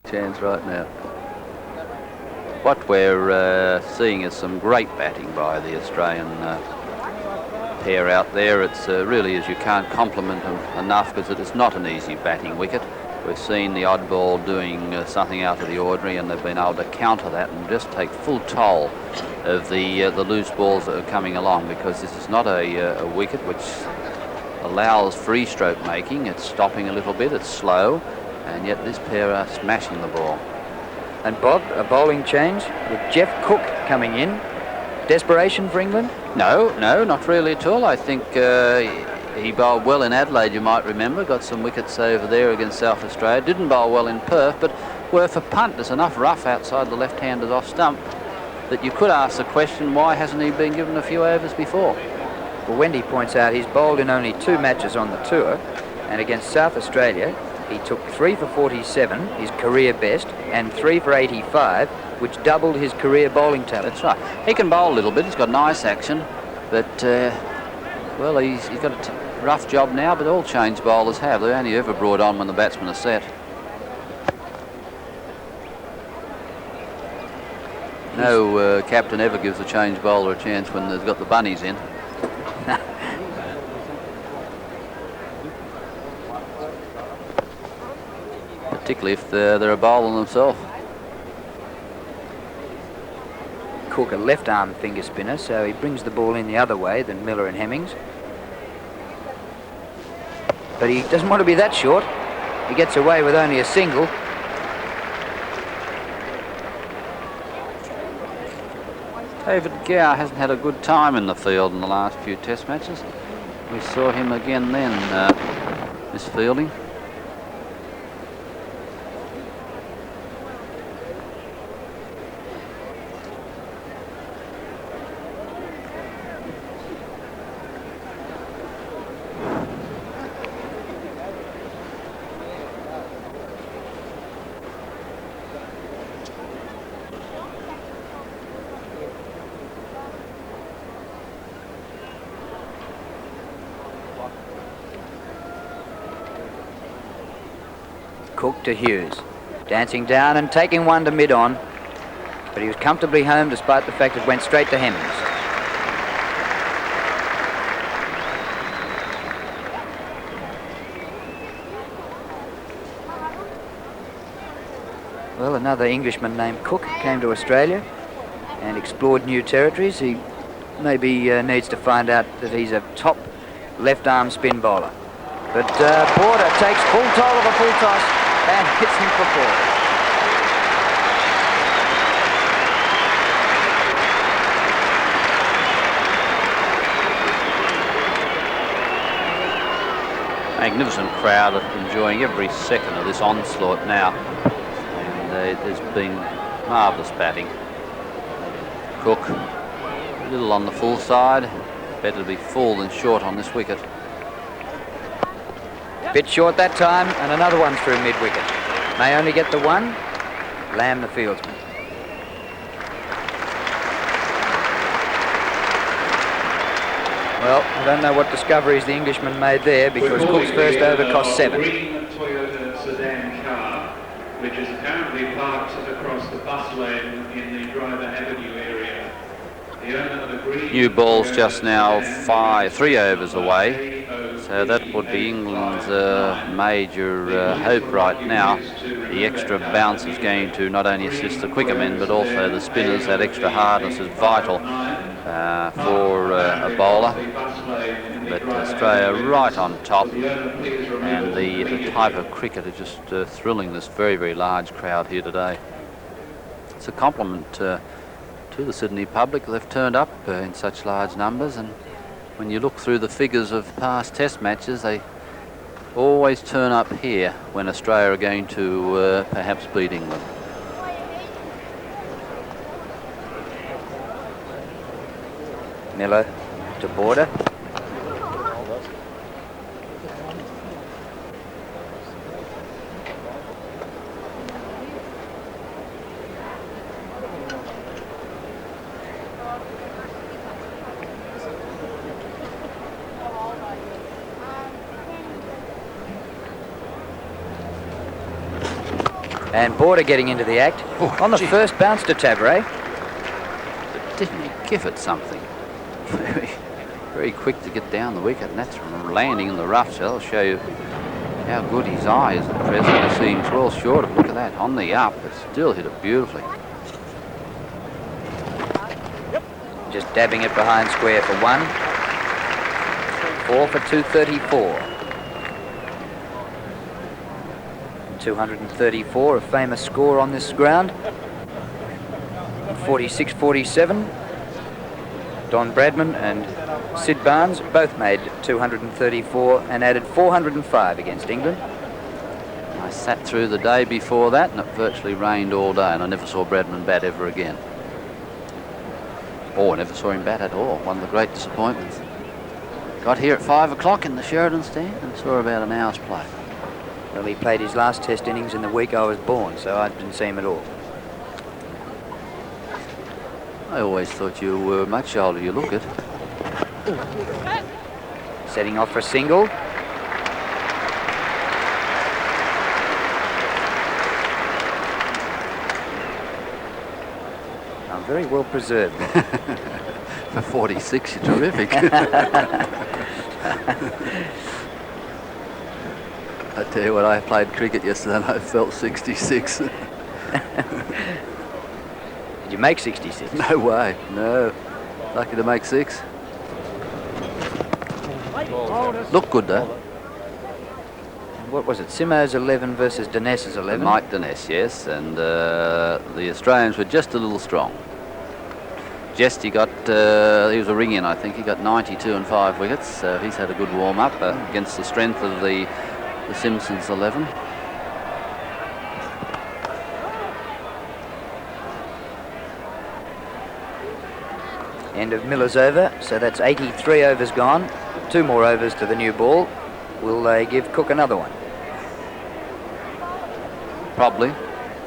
Chance right now. What we're seeing is some great batting by the Australian pair out there. It's really, as you can't compliment them enough, because it is not an easy batting wicket. We've seen the odd ball doing something out of the ordinary, and they've been able to counter that and just take full toll of the loose balls that are coming along, because this is not a wicket which allows free stroke making. It's stopping a little bit, it's slow, and yet this pair are smashing the ball. And Bob, a bowling change with Jeff Cook coming in. Desperation for England? No, not really at all. I think he bowled well in Adelaide, you might remember. Got some wickets over there against South Australia. Didn't bowl well in Perth, but worth a punt. There's enough rough outside the left-handers off stump that you could ask the question, why hasn't he been given a few overs before? Well, Wendy points out he's bowled in only 2 matches on the tour, and against South Australia he took 3 for 47, his career best, and 3 for 85, which doubled his career bowling talent. That's right. He can bowl a little bit. He's got nice action, but well, he's got a rough job now. But all change bowlers have. They're only ever brought on when the batsmen are set. No captain ever gives a change bowler a chance when they've got the bunnies in. Particularly if they're a bowler themselves. Cook, a left-arm finger spinner, so he brings the ball in the other way than Miller and Hemmings. But he doesn't want to be that short. He gets away with only a single. David Gower hasn't had a good time in the field in the last few test matches. We saw him again then, misfielding. Cook to Hughes, dancing down and taking one to mid-on, but he was comfortably home despite the fact it went straight to Hemmings. Well, another Englishman named Cook came to Australia and explored new territories. He maybe needs to find out that he's a top left-arm spin bowler. But Porter takes full toll of a full toss and hits him for 4. Magnificent crowd enjoying every second of this onslaught now. And there's been marvellous batting. Cook, a little on the full side. Better to be full than short on this wicket. Bit short that time, and another one through mid-wicket. May only get the one. Lamb the fieldsman. Well, I don't know what discoveries the Englishman made there, because Cook's first over cost 7. Green Toyota sedan car, which is apparently parked across the bus lane in the Driver Avenue area. The owner of the green New ball's just now 3 overs away. So that would be England's major hope right now. The extra bounce is going to not only assist the quicker men, but also the spinners. That extra hardness is vital for a bowler. But Australia right on top, and the type of cricket is just thrilling this very, very large crowd here today. It's a compliment to the Sydney public. They've turned up in such large numbers, and when you look through the figures of past test matches, they always turn up here when Australia are going to perhaps beat England. Miller to Border. And Border getting into the act. Oh, On the gee. first bounce to Taveray. But didn't he give it something? Very, very quick to get down the wicket, and that's from landing in the rough, so that'll show you how good his eye is at present. It seems well short of, look at that, on the up, but still hit it beautifully. Just dabbing it behind square for 1. 4 for 234. 234, a famous score on this ground. 46-47. Don Bradman and Sid Barnes both made 234 and added 405 against England. I sat through the day before that, and it virtually rained all day, and I never saw Bradman bat ever again. Or never saw him bat at all. One of the great disappointments. Got here at 5 o'clock in the Sheridan stand and saw about an hour's play. Well, he played his last test innings in the week I was born, so I didn't see him at all. I always thought you were much older, you look it. Setting off for a single. I'm very well preserved. For 46, you're terrific. I tell you what, I played cricket yesterday and I felt 66. Did you make 66? No way, no. Lucky to make 6. Look good though. What was it? Simo's 11 versus Dines's 11? Mike Dines, yes, and the Australians were just a little strong. Jesty got, he was a ring-in, I think. He got 92 and 5 wickets, so he's had a good warm-up against the strength of the Simpsons 11. End of Miller's over, so that's 83 overs gone. 2 more overs to the new ball. Will they give Cook another one? Probably,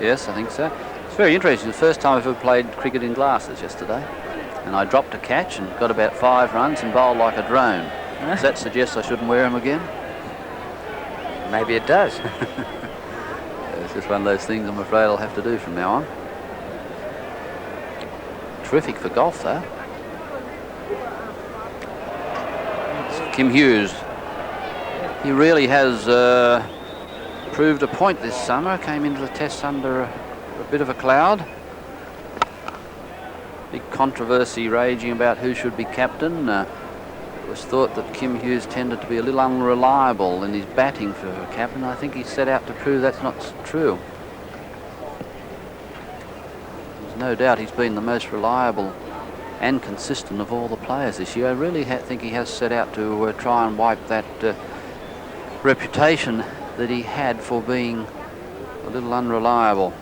yes, I think so. It's very interesting. The first time I've ever played cricket in glasses yesterday, and I dropped a catch and got about 5 runs and bowled like a drone. Does that suggest I shouldn't wear them again? Maybe it does. It's just one of those things I'm afraid I'll have to do from now on. Terrific for golf, though. It's Kim Hughes. He really has proved a point this summer. Came into the Tests under a bit of a cloud. Big controversy raging about who should be captain. It was thought that Kim Hughes tended to be a little unreliable in his batting for captain. I think he set out to prove that's not true. There's no doubt he's been the most reliable and consistent of all the players this year. I really think he has set out to try and wipe that reputation that he had for being a little unreliable.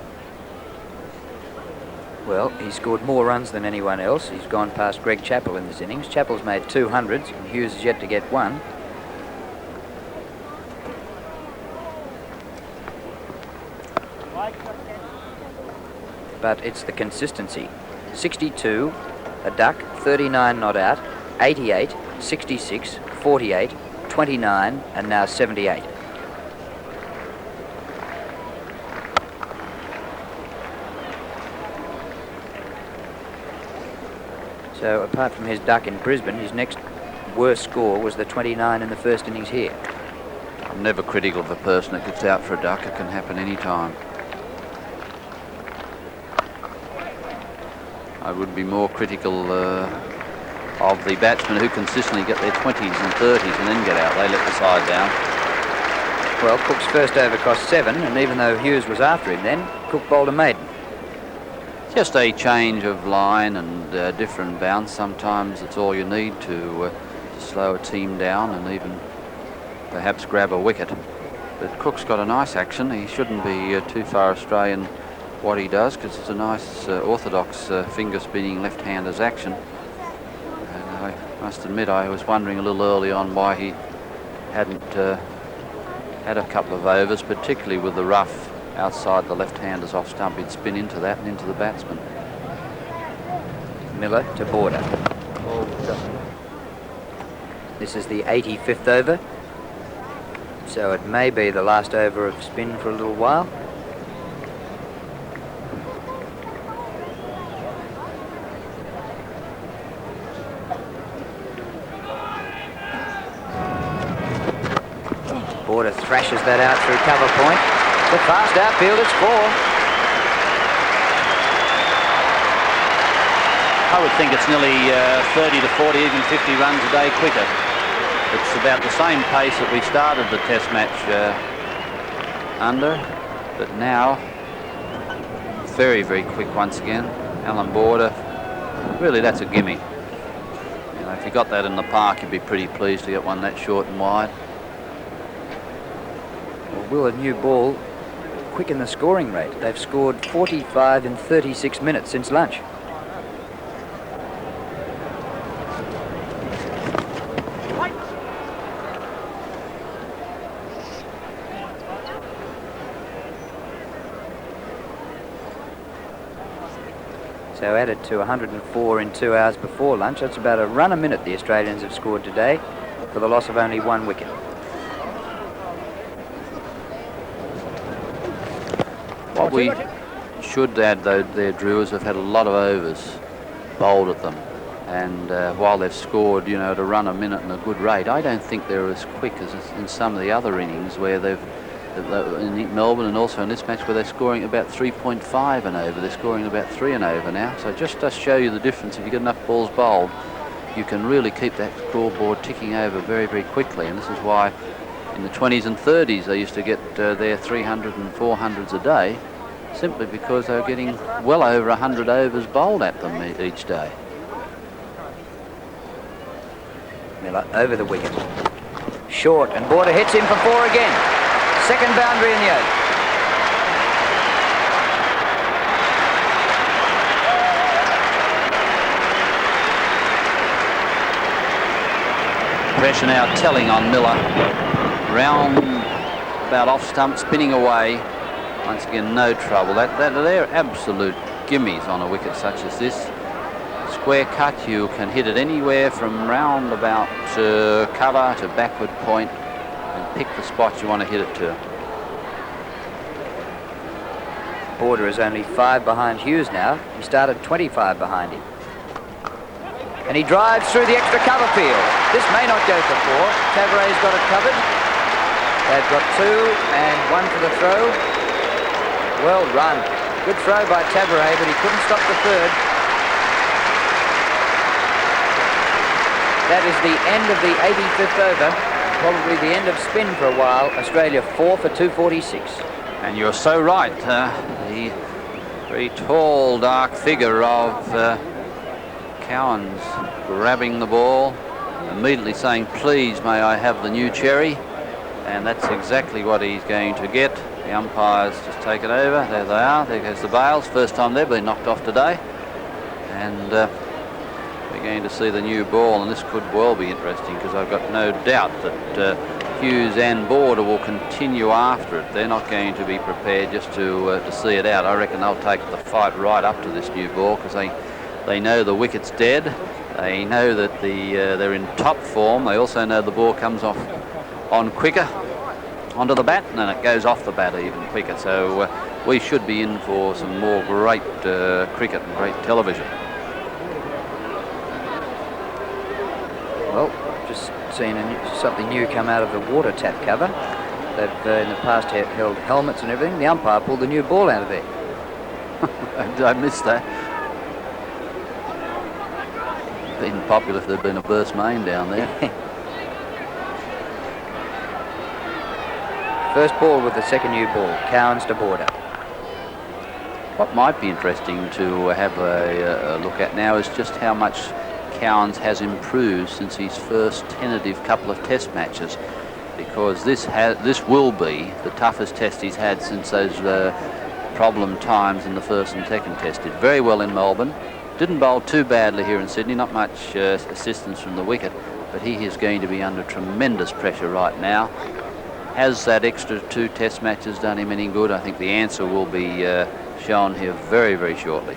Well, he scored more runs than anyone else. He's gone past Greg Chappell in this innings. Chappell's made 200s and Hughes has yet to get one. But it's the consistency. 62, a duck, 39 not out, 88, 66, 48, 29 and now 78. So apart from his duck in Brisbane, his next worst score was the 29 in the first innings here. I'm never critical of a person that gets out for a duck. It can happen any time. I would be more critical of the batsmen who consistently get their 20s and 30s and then get out. They let the side down. Well, Cook's first over cost 7, and even though Hughes was after him then, Cook bowled a maiden. Just a change of line and different bounce. Sometimes it's all you need to slow a team down and even perhaps grab a wicket. But Cook's got a nice action. He shouldn't be too far Australian what he does, because it's a nice orthodox finger spinning left-hander's action. And I must admit I was wondering a little early on why he hadn't had a couple of overs, particularly with the rough outside the left-hander's off stump. He'd spin into that and into the batsman. Miller to Border. This is the 85th over, so it may be the last over of spin for a little while. Border thrashes that out through cover point. The fast outfield, it's 4. I would think it's nearly 30 to 40, even 50 runs a day quicker. It's about the same pace that we started the test match under, but now very, very quick once again. Alan Border, really that's a gimme. You know, if you got that in the park, you'd be pretty pleased to get one that short and wide. Well, will a new ball quicken the scoring rate? They've scored 45 in 36 minutes since lunch. So added to 104 in 2 hours before lunch. That's about a run a minute the Australians have scored today for the loss of only 1 wicket. What we should add, though, there, Drew, is they've had a lot of overs bowled at them. And while they've scored, you know, at a run a minute and a good rate, I don't think they're as quick as in some of the other innings where they've, in Melbourne and also in this match, where they're scoring about 3.5 and over. They're scoring about 3 and over now. So just to show you the difference, if you get enough balls bowled, you can really keep that scoreboard ticking over very, very quickly. And this is why in the 20s and 30s they used to get their 300 and 400s a day, simply because they were getting well over 100 overs bowled at them each day. Miller over the wicket. Short, and Border hits him for 4 again. Second boundary in the 8th. Pressure now telling on Miller. Round about off stump, spinning away. Once again, no trouble. They're absolute gimmies on a wicket such as this. Square cut, you can hit it anywhere from round about cover to backward point, and pick the spot you want to hit it to. Border is only 5 behind Hughes now. He started 25 behind him. And he drives through the extra cover field. This may not go for 4. Tavare's got it covered. They've got 2 and 1 for the throw. Well run. Good throw by Tavare, but he couldn't stop the 3rd. That is the end of the 85th over. Probably the end of spin for a while. Australia 4 for 246. And you're so right. The very tall, dark figure of Cowans grabbing the ball, immediately saying, please, may I have the new cherry? And that's exactly what he's going to get. The umpires just take it over. There they are. There goes the bails. First time they've been knocked off today. And we're going to see the new ball, and this could well be interesting, because I've got no doubt that Hughes and Border will continue after it. They're not going to be prepared just to see it out. I reckon they'll take the fight right up to this new ball, because they know the wicket's dead. They know that they're in top form. They also know the ball comes off on quicker onto the bat, and then it goes off the bat even quicker. So we should be in for some more great cricket and great television. Well, just seen something new come out of the water tap cover. They've in the past held helmets and everything. The umpire pulled the new ball out of there. I missed that. Been popular if there'd been a burst main down there. First ball with the second new ball. Cowans to Border. What might be interesting to have a look at now is just how much Cowans has improved since his first tentative couple of test matches, because this will be the toughest test he's had since those problem times in the first and second test. Did very well in Melbourne, didn't bowl too badly here in Sydney, not much assistance from the wicket, but he is going to be under tremendous pressure right now. Has that extra 2 test matches done him any good? I think the answer will be shown here very, very shortly.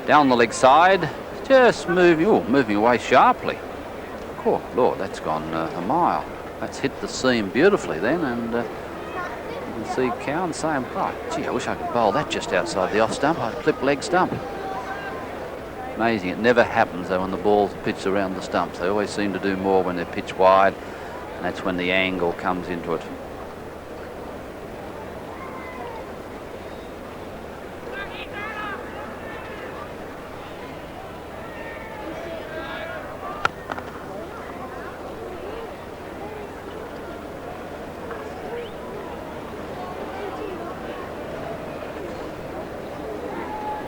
Down the leg side, just moving away sharply. Oh, Lord, that's gone a mile. That's hit the seam beautifully then, and you can see Cowan saying, oh, gee, I wish I could bowl that just outside the off stump. I'd clip leg stump. Amazing. It never happens, though, when the ball's pitched around the stumps. They always seem to do more when they're pitched wide, and that's when the angle comes into it.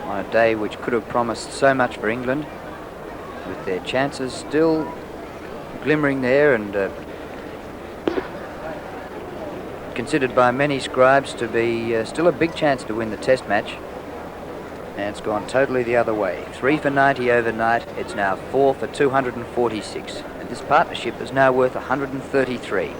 On a day which could have promised so much for England, with their chances still glimmering there, and considered by many scribes to be still a big chance to win the Test match. And it's gone totally the other way. 3 for 90 overnight. It's now 4 for 246. And this partnership is now worth 133.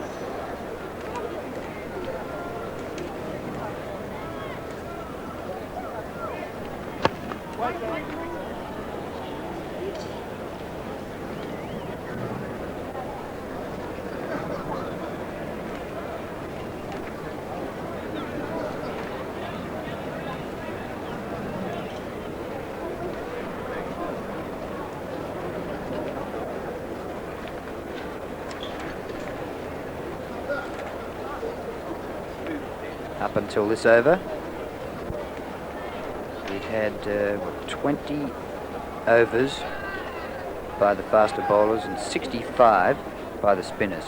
Up until this over, we'd had 20 overs by the faster bowlers and 65 by the spinners.